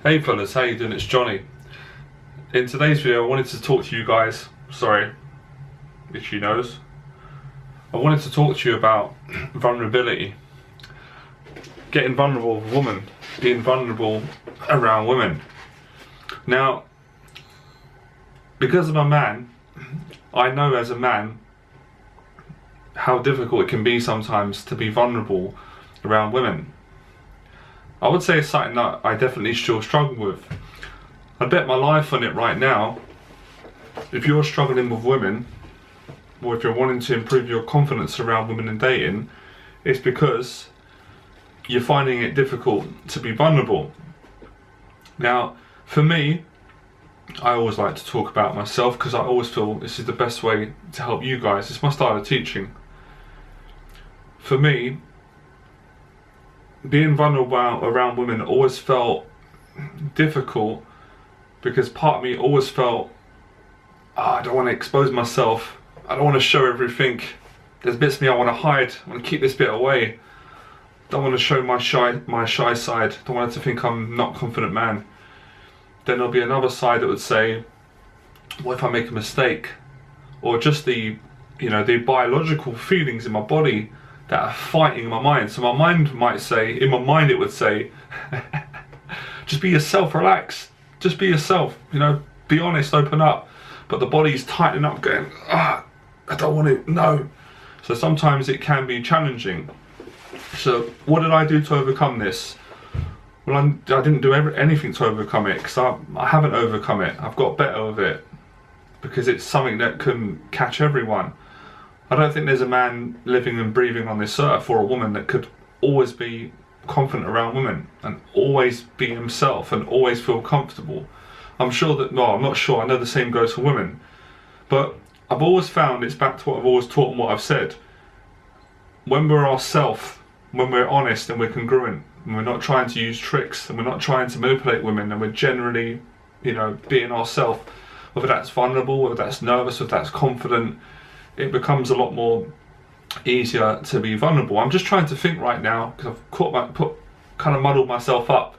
Hey fellas, how you doing? It's Johnny. In today's video I wanted to talk to you guys, sorry, itchy nose. I wanted to talk to you about vulnerability. Getting vulnerable with a woman, being vulnerable around women. Now, because I'm a man, I know as a man how difficult it can be sometimes to be vulnerable around women. I would say it's something that I definitely still struggle with. I'd bet my life on it right now. If you're struggling with women, or if you're wanting to improve your confidence around women and dating, it's because you're finding it difficult to be vulnerable. Now, for me, I always like to talk about myself because I always feel this is the best way to help you guys. It's my style of teaching. For me, being vulnerable around women always felt difficult because part of me always felt, I don't want to expose myself, I don't want to show everything, there's bits of me I want to hide, I want to keep this bit away, don't want to show my shy side, don't want it to think I'm not a confident man. Then there'll be another side that would say, what if I make a mistake? Or just the biological feelings in my body that are fighting in my mind. So my mind might say, in my mind it would say, just be yourself, relax, just be yourself, be honest, open up. But the body's tightening up going, I don't want to, no. So sometimes it can be challenging. So what did I do to overcome this? Well, I didn't do anything to overcome it, because I haven't overcome it. I've got better with it, because it's something that can catch everyone. I don't think there's a man living and breathing on this earth, or a woman, that could always be confident around women and always be himself and always feel comfortable. I'm not sure, I know the same goes for women. But I've always found, it's back to what I've always taught and what I've said. When we're ourselves, when we're honest and we're congruent, and we're not trying to use tricks, and we're not trying to manipulate women, and we're generally, being ourselves, whether that's vulnerable, whether that's nervous, whether that's confident, it becomes a lot more easier to be vulnerable. I'm just trying to think right now, because I've kind of muddled myself up.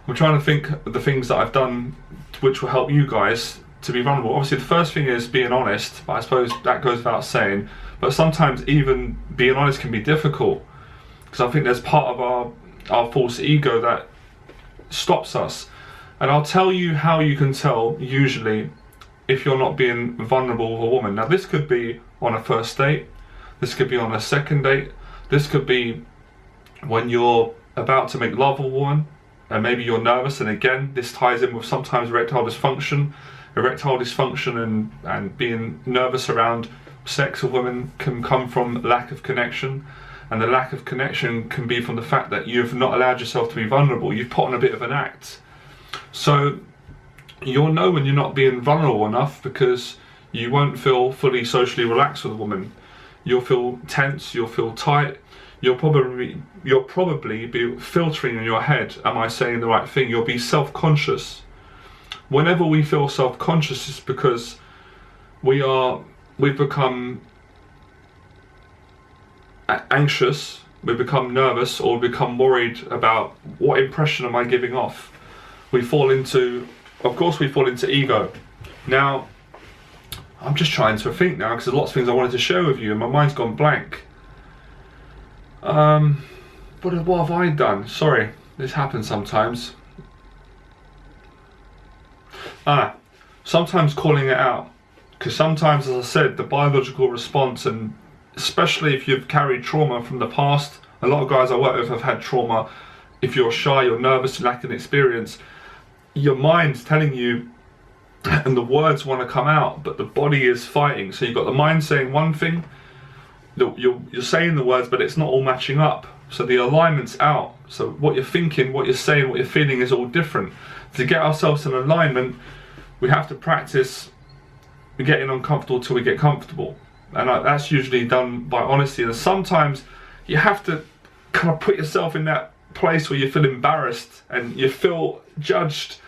I'm trying to think of the things that I've done which will help you guys to be vulnerable. Obviously the first thing is being honest, but I suppose that goes without saying. But sometimes even being honest can be difficult, because I think there's part of our false ego that stops us. And I'll tell you how you can tell, usually, if you're not being vulnerable with a woman. Now this could be on a first date, this could be on a second date, this could be when you're about to make love with a woman and maybe you're nervous, and again this ties in with sometimes erectile dysfunction. Erectile dysfunction and being nervous around sex with women can come from lack of connection, and the lack of connection can be from the fact that you've not allowed yourself to be vulnerable. You've put on a bit of an act. So you'll know when you're not being vulnerable enough, because you won't feel fully socially relaxed with a woman. You'll feel tense, you'll feel tight, you'll probably be filtering in your head, am I saying the right thing? You'll be self-conscious. Whenever we feel self-conscious, it's because we've become anxious, we become nervous, or we become worried about what impression am I giving off. Of course we fall into ego. Now, I'm just trying to think now, because there's lots of things I wanted to share with you and my mind's gone blank. What have I done? Sorry, this happens sometimes. Sometimes calling it out. Because sometimes, as I said, the biological response, and especially if you've carried trauma from the past, a lot of guys I work with have had trauma. If you're shy, you're nervous, you lack an experience, your mind's telling you, and the words want to come out, but the body is fighting. So you've got the mind saying one thing, you're saying the words, but it's not all matching up. So the alignment's out. So what you're thinking, what you're saying, what you're feeling is all different. To get ourselves in alignment, we have to practice getting uncomfortable till we get comfortable. And that's usually done by honesty. And sometimes you have to kind of put yourself in that place where you feel embarrassed and you feel judged,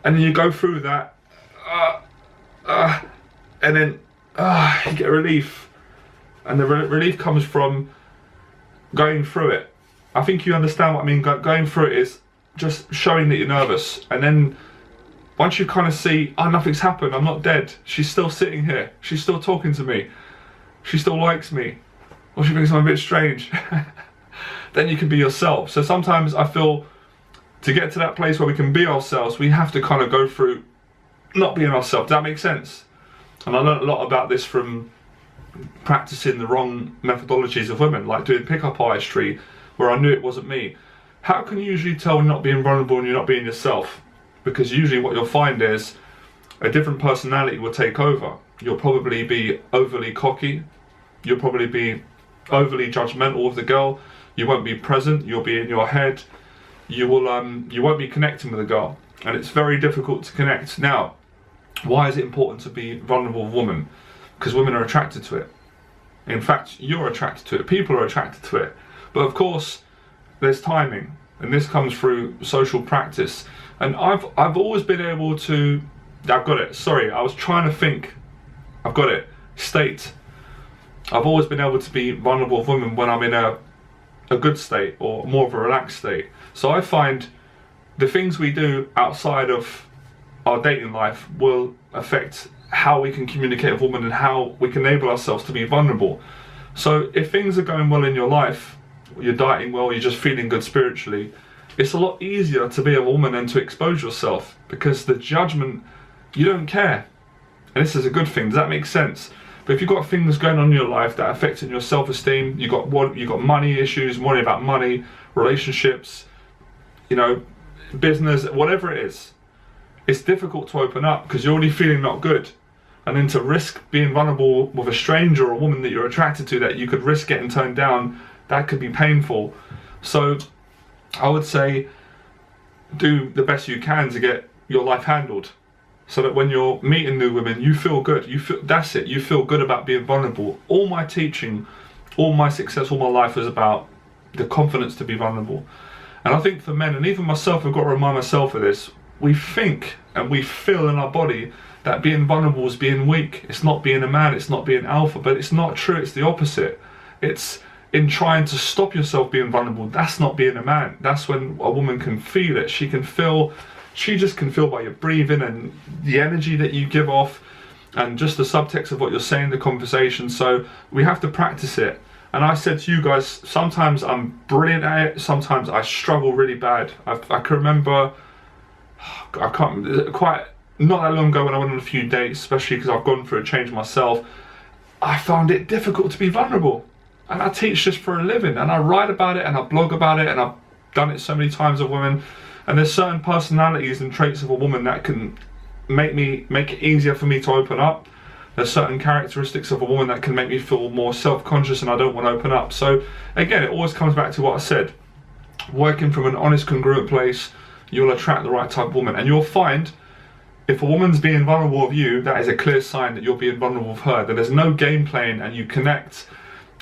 and then you go through that, and then you get relief. And the relief comes from going through it. I think you understand what I mean. Going through it is, just showing that you're nervous, and then once you kind of see, oh, nothing's happened, I'm not dead, she's still sitting here, she's still talking to me, she still likes me, or she thinks I'm a bit strange, then you can be yourself. So sometimes I feel to get to that place where we can be ourselves, we have to kind of go through not being ourselves. Does that make sense? And I learned a lot about this from practicing the wrong methodologies of women, like doing pickup artistry, where I knew it wasn't me. How can you usually tell when you're not being vulnerable and you're not being yourself? Because usually what you'll find is a different personality will take over. You'll probably be overly cocky, you'll probably be overly judgmental of the girl, you won't be present, you'll be in your head, you won't be connecting with the girl, and it's very difficult to connect. Now, why is it important to be vulnerable with a woman? Because women are attracted to it. In fact, you're attracted to it, people are attracted to it. But of course, there's timing, and this comes through social practice. And I've always been able to, I've got it, sorry, I was trying to think, I've got it, state. I've always been able to be vulnerable with women when I'm in a good state, or more of a relaxed state. So I find the things we do outside of our dating life will affect how we can communicate with women and how we can enable ourselves to be vulnerable. So if things are going well in your life, you're dieting well, you're just feeling good spiritually, it's a lot easier to be a woman and to expose yourself, because the judgment, you don't care. And this is a good thing. Does that make sense? But if you've got things going on in your life that are affecting your self-esteem, you've got money issues, worry about money, relationships, you know, business, whatever it is, it's difficult to open up because you're already feeling not good. And then to risk being vulnerable with a stranger or a woman that you're attracted to, that you could risk getting turned down, that could be painful. So I would say do the best you can to get your life handled, so that when you're meeting new women, you feel good. You feel good about being vulnerable. All my teaching, all my success, all my life is about the confidence to be vulnerable. And I think for men, and even myself, I've got to remind myself of this, we think and we feel in our body that being vulnerable is being weak. It's not being a man, it's not being alpha, but it's not true, it's the opposite. It's in trying to stop yourself being vulnerable, that's not being a man. That's when a woman can feel it. She just can feel by your breathing and the energy that you give off, and just the subtext of what you're saying in the conversation. So we have to practice it. And I said to you guys, sometimes I'm brilliant at it, sometimes I struggle really bad. I can remember, quite not that long ago when I went on a few dates, especially because I've gone through a change myself, I found it difficult to be vulnerable. And I teach just for a living, and I write about it and I blog about it, and I've done it so many times with women. And there's certain personalities and traits of a woman that can make it easier for me to open up. There's certain characteristics of a woman that can make me feel more self-conscious and I don't want to open up. So again, it always comes back to what I said. Working from an honest, congruent place, you'll attract the right type of woman. And you'll find if a woman's being vulnerable with you, that is a clear sign that you're being vulnerable with her. That there's no game playing and you connect,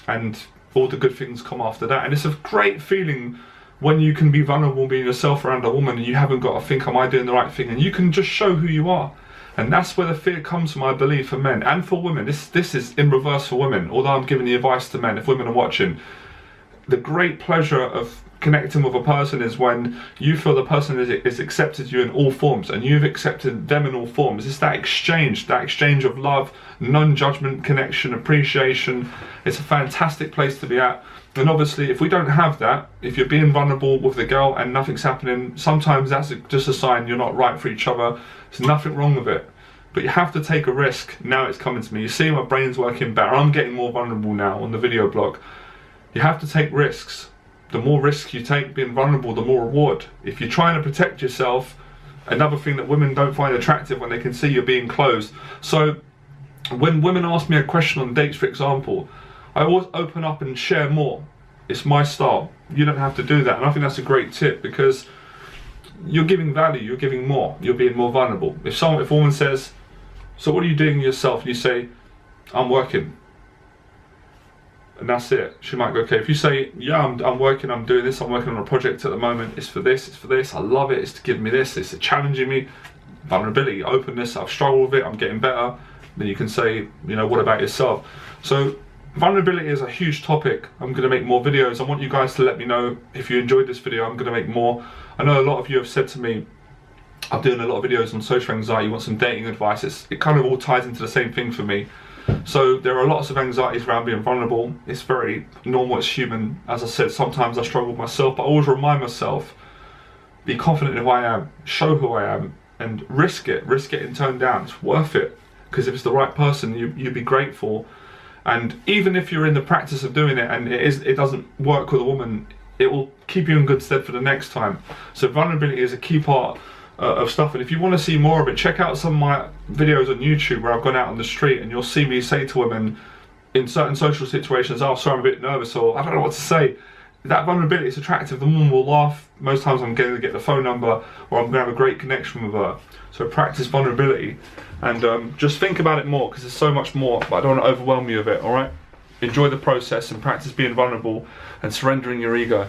and all the good things come after that. And it's a great feeling when you can be vulnerable being yourself around a woman, and you haven't got to think, am I doing the right thing? And you can just show who you are. And that's where the fear comes from, I believe, for men and for women. This is in reverse for women, although I'm giving the advice to men, if women are watching. The great pleasure of connecting with a person is when you feel the person is accepted you in all forms, and you've accepted them in all forms. It's that exchange of love, non-judgment, connection, appreciation. It's a fantastic place to be at. And obviously, if we don't have that, if you're being vulnerable with the girl and nothing's happening, sometimes that's just a sign you're not right for each other. There's nothing wrong with it. But you have to take a risk. Now it's coming to me. You see my brain's working better. I'm getting more vulnerable now on the video blog. You have to take risks. The more risks you take being vulnerable, the more reward. If you're trying to protect yourself, another thing that women don't find attractive when they can see you're being closed. So when women ask me a question on dates, for example, I always open up and share more. It's my style. You don't have to do that. And I think that's a great tip, because you're giving value, you're giving more, you're being more vulnerable. If a woman says, so what are you doing yourself? And you say, I'm working. And that's it. She might go, okay. If you say, yeah, I'm working, I'm doing this, I'm working on a project at the moment, it's for this, I love it, it's to give me this, it's challenging me, vulnerability, openness, I've struggled with it, I'm getting better, then you can say, you know, what about yourself? So vulnerability is a huge topic. I'm going to make more videos. I want you guys to let me know if you enjoyed this video. I'm going to make more. I know a lot of you have said to me, I'm doing a lot of videos on social anxiety, you want some dating advice. It kind of all ties into the same thing for me. So there are lots of anxieties around being vulnerable. It's very normal, it's human. As I said, sometimes I struggle myself, but I always remind myself, be confident in who I am, show who I am, and risk getting turned down. It's worth it, because if it's the right person, you'd be grateful. And even if you're in the practice of doing it and it doesn't work with a woman, it will keep you in good stead for the next time. So vulnerability is a key part of stuff, and if you want to see more of it, check out some of my videos on YouTube where I've gone out on the street, and you'll see me say to women in certain social situations, oh sorry, I'm a bit nervous, or I don't know what to say. That vulnerability is attractive. The woman will laugh. Most times I'm going to get the phone number, or I'm going to have a great connection with her. So practice vulnerability, and just think about it more, because there's so much more, but I don't want to overwhelm you with it. Alright, enjoy the process and practice being vulnerable and surrendering your ego.